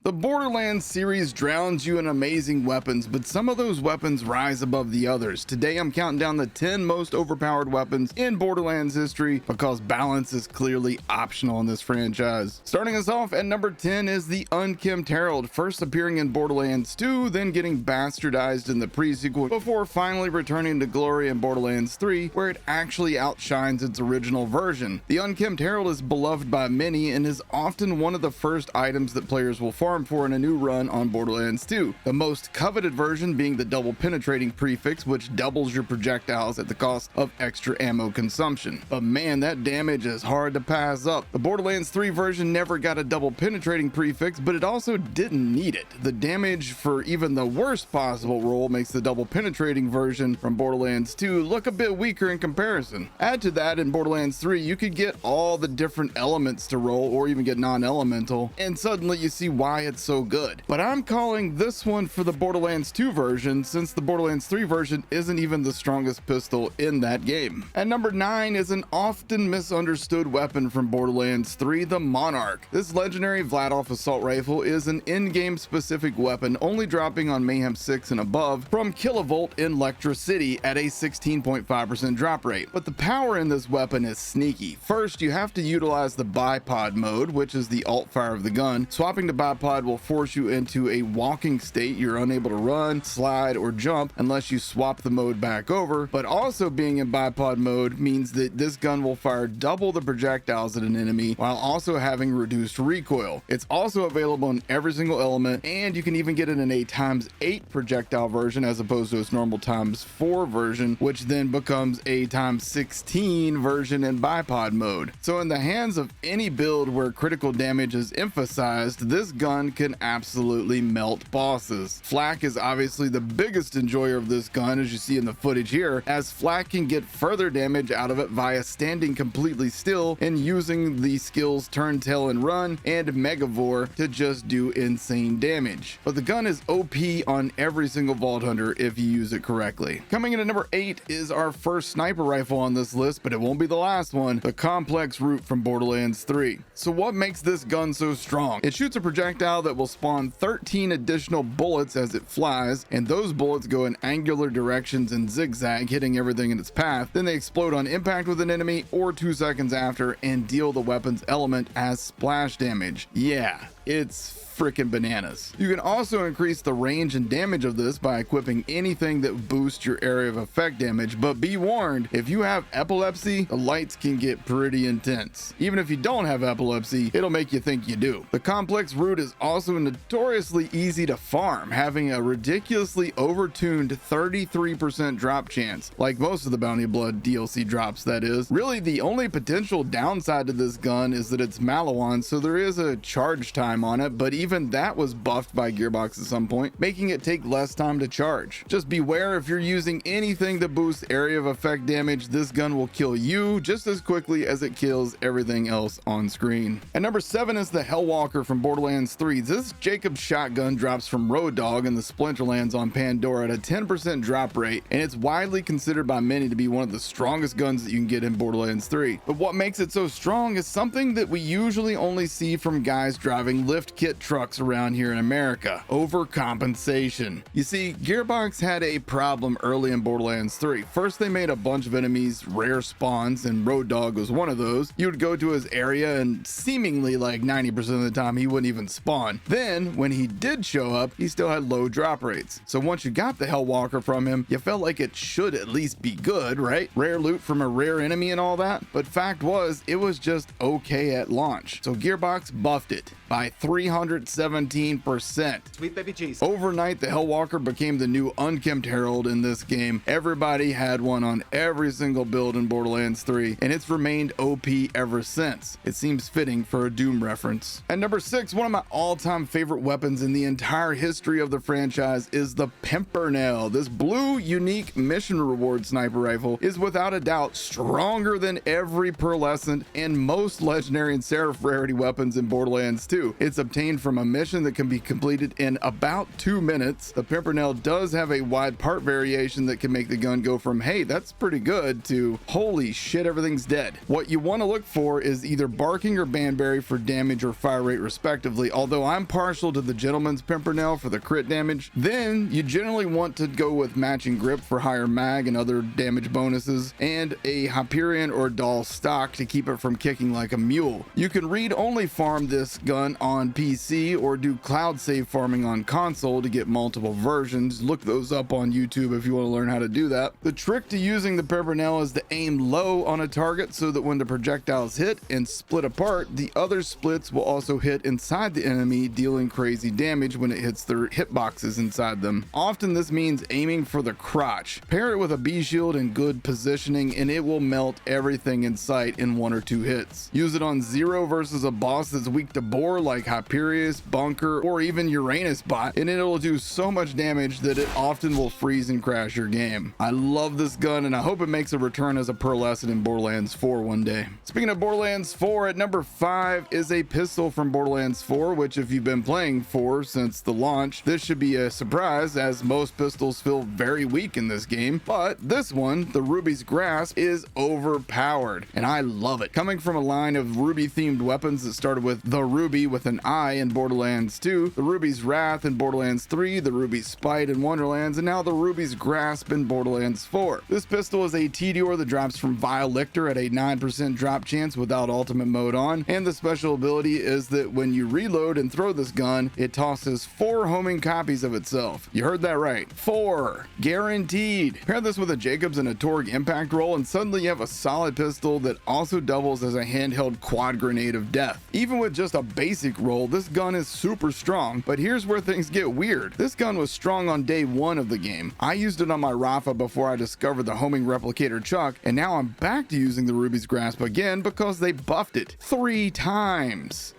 The Borderlands series drowns you in amazing weapons, but some of those weapons rise above the others. Today I'm counting down the 10 most overpowered weapons in Borderlands history because balance is clearly optional in this franchise. Starting us off at number 10 is the Unkempt Harold, first appearing in Borderlands 2, then getting bastardized in the pre-sequel before finally returning to glory in Borderlands 3, where it actually outshines its original version. The Unkempt Harold is beloved by many and is often one of the first items that players will farm for in a new run on Borderlands 2. The most coveted version being the double penetrating prefix, which doubles your projectiles at the cost of extra ammo consumption. But man, that damage is hard to pass up. The Borderlands 3 version never got a double penetrating prefix, but it also didn't need it. The damage for even the worst possible roll makes the double penetrating version from Borderlands 2 look a bit weaker in comparison. Add to that, in Borderlands 3 you could get all the different elements to roll or even get non-elemental, and suddenly you see why it's so good. But I'm calling this one for the Borderlands 2 version, since the Borderlands 3 version isn't even the strongest pistol in that game. At number 9 is an often misunderstood weapon from Borderlands 3, the Monarch. This legendary Vladof assault rifle is an in-game specific weapon only dropping on Mayhem 6 and above from Kilovolt in Lectra City at a 16.5% drop rate. But the power in this weapon is sneaky. First, you have to utilize the bipod mode, which is the alt fire of the gun. Swapping to bipod will force you into a walking state. You're unable to run, slide, or jump unless you swap the mode back over. But also being in bipod mode means that this gun will fire double the projectiles at an enemy while also having reduced recoil. It's also available in every single element, and you can even get it in a ×8 projectile version as opposed to its normal ×4 version, which then becomes a ×16 version in bipod mode. So in the hands of any build where critical damage is emphasized, this gun can absolutely melt bosses. Flak is obviously the biggest enjoyer of this gun, as you see in the footage here, as Flak can get further damage out of it via standing completely still and using the skills Turn, Tail, and Run and Megavore to just do insane damage. But the gun is OP on every single Vault Hunter if you use it correctly. Coming in at number 8 is our first sniper rifle on this list, but it won't be the last one, the Complex Root from Borderlands 3. So what makes this gun so strong? It shoots a projectile that will spawn 13 additional bullets as it flies, and those bullets go in angular directions and zigzag, hitting everything in its path. Then they explode on impact with an enemy or 2 seconds after and deal the weapon's element as splash damage. Yeah, it's freaking bananas. You can also increase the range and damage of this by equipping anything that boosts your area of effect damage, but be warned, if you have epilepsy, the lights can get pretty intense. Even if you don't have epilepsy, it'll make you think you do. The Complex Root is also notoriously easy to farm, having a ridiculously overtuned 33% drop chance, like most of the Bounty Blood DLC drops, that is. Really, the only potential downside to this gun is that it's Maliwan, so there is a charge time on it, but even that was buffed by Gearbox at some point, making it take less time to charge. Just beware, if you're using anything that boosts area of effect damage, this gun will kill you just as quickly as it kills everything else on screen. At number 7 is the Hellwalker from Borderlands 3. This Jacob's shotgun drops from Road Dogg in the Splinterlands on Pandora at a 10% drop rate, and it's widely considered by many to be one of the strongest guns that you can get in Borderlands 3. But what makes it so strong is something that we usually only see from guys driving lift kit trucks around here in America: overcompensation. You see, Gearbox had a problem early in Borderlands 3. First, they made a bunch of enemies rare spawns, and Road Dogg was one of those. You would go to his area and seemingly like 90% of the time he wouldn't even spawn. Then, when he did show up, he still had low drop rates. So once you got the Hellwalker from him, you felt like it should at least be good, right? Rare loot from a rare enemy and all that. But fact was, it was just okay at launch. So Gearbox buffed it by 317%. Sweet baby Jesus. Overnight, the Hellwalker became the new Unkempt Harold in this game. Everybody had one on every single build in Borderlands 3, and it's remained OP ever since. It seems fitting for a Doom reference. At number 6, one of my all-time favorite weapons in the entire history of the franchise is the Pimpernel. This blue, unique mission reward sniper rifle is without a doubt stronger than every pearlescent and most legendary and seraph rarity weapons in Borderlands 2. It's obtained from a mission that can be completed in about 2 minutes. The Pimpernel does have a wide part variation that can make the gun go from, hey, that's pretty good, to holy shit, everything's dead. What you want to look for is either barking or banberry for damage or fire rate respectively, although I'm partial to the Gentleman's Pimpernel for the crit damage. Then you generally want to go with matching grip for higher mag and other damage bonuses, and a Hyperion or Doll stock to keep it from kicking like a mule. You can read-only farm this gun on PC or do cloud save farming on console to get multiple versions. Look those up on YouTube if you want to learn how to do that. The trick to using the Pimpernel is to aim low on a target so that when the projectiles hit and split apart, the other splits will also hit inside the enemy, dealing crazy damage when it hits their hitboxes inside them. Often this means aiming for the crotch. Pair it with a B shield and good positioning and it will melt everything in sight in 1 or 2 hits. Use it on Zero versus a boss that's weak to bore like Hyperius, Bunker, or even Uranus bot, and it'll do so much damage that it often will freeze and crash your game. I love this gun and I hope it makes a return as a pearlescent in Borderlands 4 one day. Speaking of Borderlands 4, at number 5 is a pistol from Borderlands 4, which if you've been playing 4 since the launch, this should be a surprise as most pistols feel very weak in this game, but this one, the Ruby's Grasp, is overpowered and I love it. Coming from a line of Ruby themed weapons that started with the Ruby with an I in Borderlands 2, the Ruby's Wrath in Borderlands 3, the Ruby's Spite in Wonderlands, and now the Ruby's Grasp in Borderlands 4. This pistol is a Tediore that drops from Vile Lictor at a 9% drop chance without ultimate mode on, and the special ability is that when you reload and throw this gun, it tosses 4 homing copies of itself. You heard that right. 4. Guaranteed. Pair this with a Jacobs and a Torg impact roll and suddenly you have a solid pistol that also doubles as a handheld quad grenade of death. Even with just a basic roll, this gun is super strong, but here's where things get weird. This gun was strong on day 1 of the game. I used it on my Rafa before I discovered the homing replicator Chuck, and now I'm back to using the Ruby's Grasp again because they buffed it 3 times.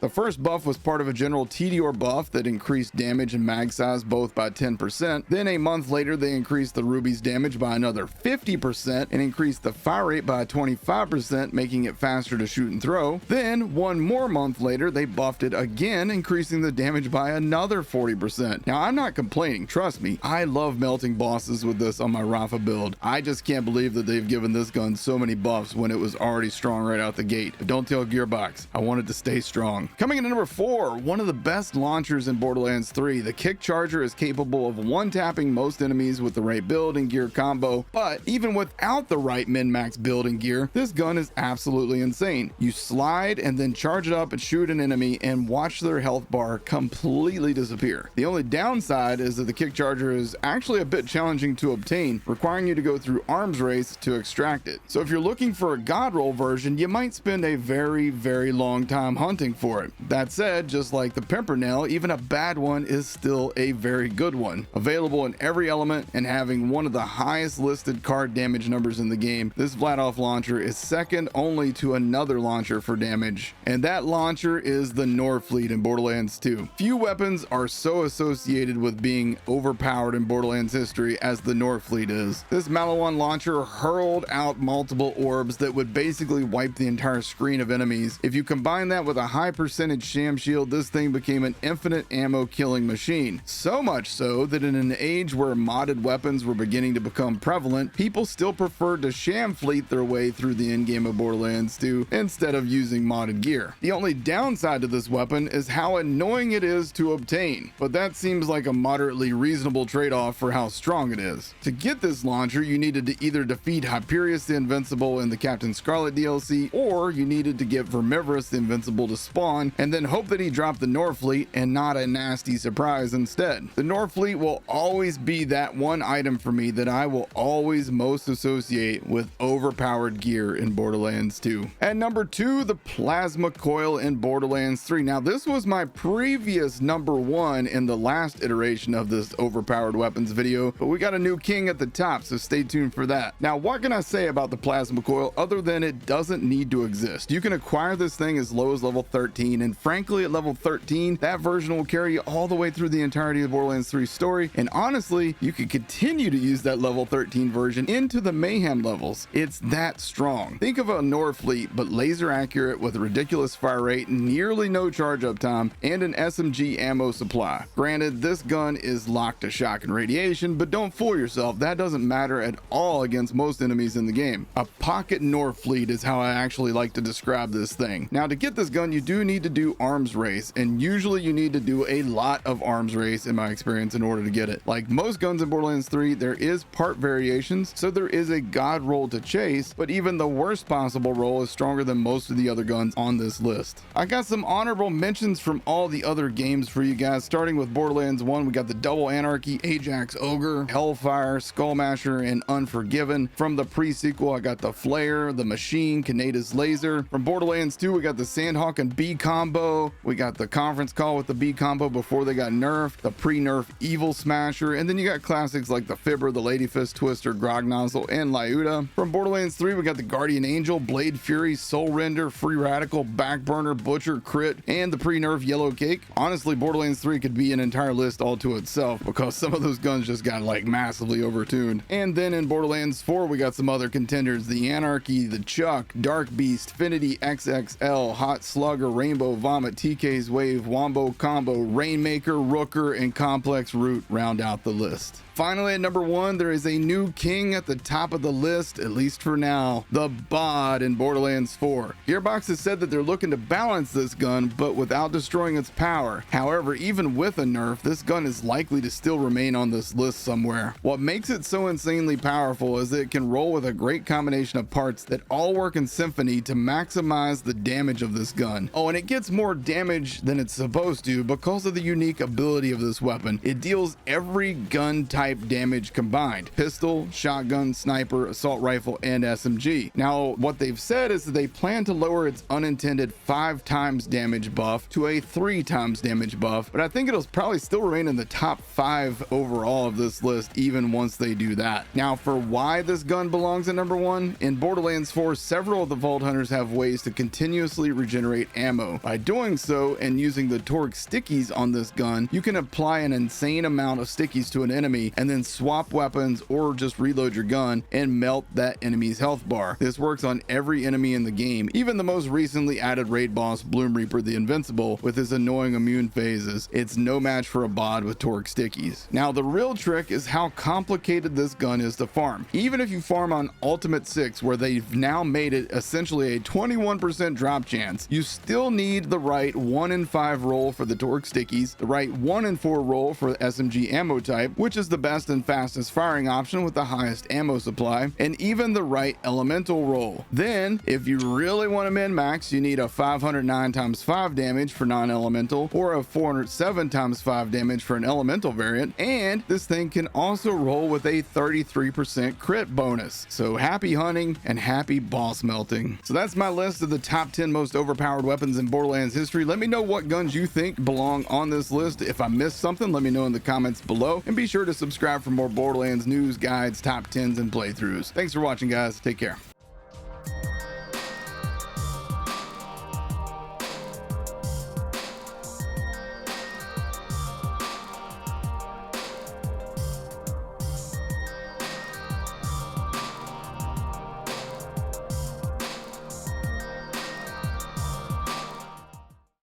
The first buff was part of a general Tediore buff that increased damage and mag size both by 10%. Then a month later, they increased the Ruby's damage by another 50% and increased the fire rate by 25%, making it faster to shoot and throw. Then, 1 more month later, they buffed it again, increasing the damage by another 40%. Now, I'm not complaining, trust me. I love melting bosses with this on my Rafa build. I just can't believe that they've given this gun so many buffs when it was already strong right out the gate. But don't tell Gearbox, I want it to stay strong. Coming in at number 4, one of the best launchers in Borderlands 3, the Kick Charger is capable of one-tapping most enemies with the right build and gear combo, but even without the right min-max build and gear, this gun is absolutely insane. You slide and then charge it up and shoot an enemy and watch their health bar completely disappear. The only downside is that the Kick Charger is actually a bit challenging to obtain, requiring you to go through arms race to extract it. So if you're looking for a god roll version, you might spend a very, very long time hunting for it. That said, just like the Pimpernel, even a bad one is still a very good one. Available in every element and having one of the highest listed card damage numbers in the game, this Vladoff launcher is second only to another launcher for damage, and that launcher is the Norfleet in Borderlands 2. Few weapons are so associated with being overpowered in Borderlands history as the Norfleet is. This Maliwan launcher hurled out multiple orbs that would basically wipe the entire screen of enemies. If you combine that with a high percentage sham shield, this thing became an infinite ammo killing machine. So much so that in an age where modded weapons were beginning to become prevalent, people still preferred to sham fleet their way through the endgame of Borderlands 2 instead of using modded gear. The only downside to this weapon is how annoying it is to obtain, but that seems like a moderately reasonable trade-off for how strong it is. To get this launcher, you needed to either defeat Hyperius the Invincible in the Captain Scarlet DLC, or you needed to get Vermivorous the Invincible to spawn, and then hope that he dropped the Norfleet and not a nasty surprise instead. The Norfleet will always be that one item for me that I will always most associate with overpowered gear in Borderlands 2. At number 2, the Plasma Coil in Borderlands 3. Now this was my previous number 1 in the last iteration of this overpowered weapons video, but we got a new king at the top, so stay tuned for that. Now what can I say about the Plasma Coil other than it doesn't need to exist? You can acquire this thing as low as level 13 main, and frankly at level 13 that version will carry you all the way through the entirety of Borderlands 3 story, and honestly you could continue to use that level 13 version into the mayhem levels. It's that strong. Think of a Norfleet, but laser accurate with a ridiculous fire rate, nearly no charge up time, and an SMG ammo supply. Granted, this gun is locked to shock and radiation, but don't fool yourself, that doesn't matter at all against most enemies in the game. A pocket Norfleet is how I actually like to describe this thing. Now, to get this gun you do need to do arms race, and usually you need to do a lot of arms race in my experience in order to get it. Like most guns in Borderlands 3, there is part variations, so there is a god roll to chase, but even the worst possible roll is stronger than most of the other guns on this list. I got some honorable mentions from all the other games for you guys. Starting with Borderlands 1, we got the Double Anarchy, Ajax Ogre, Hellfire, Skullmasher, and Unforgiven. From the pre-sequel, I got the Flare, the Machine, Kaneda's Laser. From Borderlands 2, we got the Sandhawk and B combo. We got the conference call with the B combo before they got nerfed, the pre-nerf Evil Smasher, and then you got classics like the Fibber, the Lady Fist Twister, Grog Nozzle, and Lyuda. From Borderlands 3, we got the Guardian Angel, Blade Fury, Soul Render, Free Radical, Backburner, Butcher, Crit, and the pre-nerf Yellow Cake. Honestly, Borderlands 3 could be an entire list all to itself because some of those guns just got like massively overtuned. And then in Borderlands 4, we got some other contenders: the Anarchy, the Chuck, Dark Beast, Finity XXL, Hot Slugger, Rainbow Vomit, TK's Wave, Wombo Combo, Rainmaker, Rooker, and Complex Root round out the list. Finally, at number 1, there is a new king at the top of the list, at least for now, the Bod in Borderlands 4. Gearbox has said that they're looking to balance this gun, but without destroying its power. However, even with a nerf, this gun is likely to still remain on this list somewhere. What makes it so insanely powerful is that it can roll with a great combination of parts that all work in symphony to maximize the damage of this gun. Oh, and it gets more damage than it's supposed to because of the unique ability of this weapon. It deals every gun type damage combined: pistol, shotgun, sniper, assault rifle, and SMG. Now, what they've said is that they plan to lower its unintended 5 times damage buff to a 3 times damage buff, but I think it'll probably still remain in the top 5 overall of this list even once they do that. Now, for why this gun belongs at number 1, in Borderlands 4, several of the Vault Hunters have ways to continuously regenerate ammo. By doing so and using the Torque stickies on this gun, you can apply an insane amount of stickies to an enemy and then swap weapons or just reload your gun and melt that enemy's health bar. This works on every enemy in the game, even the most recently added raid boss Bloom Reaper the Invincible with his annoying immune phases. It's no match for a bod with Torque stickies. Now, the real trick is how complicated this gun is to farm. Even if you farm on Ultimate 6, where they've now made it essentially a 21% drop chance, you still need the right 1 in 5 roll for the Torque stickies, the right 1 in 4 roll for the SMG ammo type, which is the best and fastest firing option with the highest ammo supply, and even the right elemental roll. Then, if you really want to min-max, you need a 509 times 5 damage for non-elemental or a 407 times 5 damage for an elemental variant, and this thing can also roll with a 33% crit bonus. So happy hunting and happy boss melting. So that's my list of the top 10 most overpowered weapons in Borderlands history. Let me know what guns you think belong on this list. If I missed something, let me know in the comments below, and be sure to subscribe for more Borderlands news, guides, top 10s, and playthroughs. Thanks for watching, guys. Take care.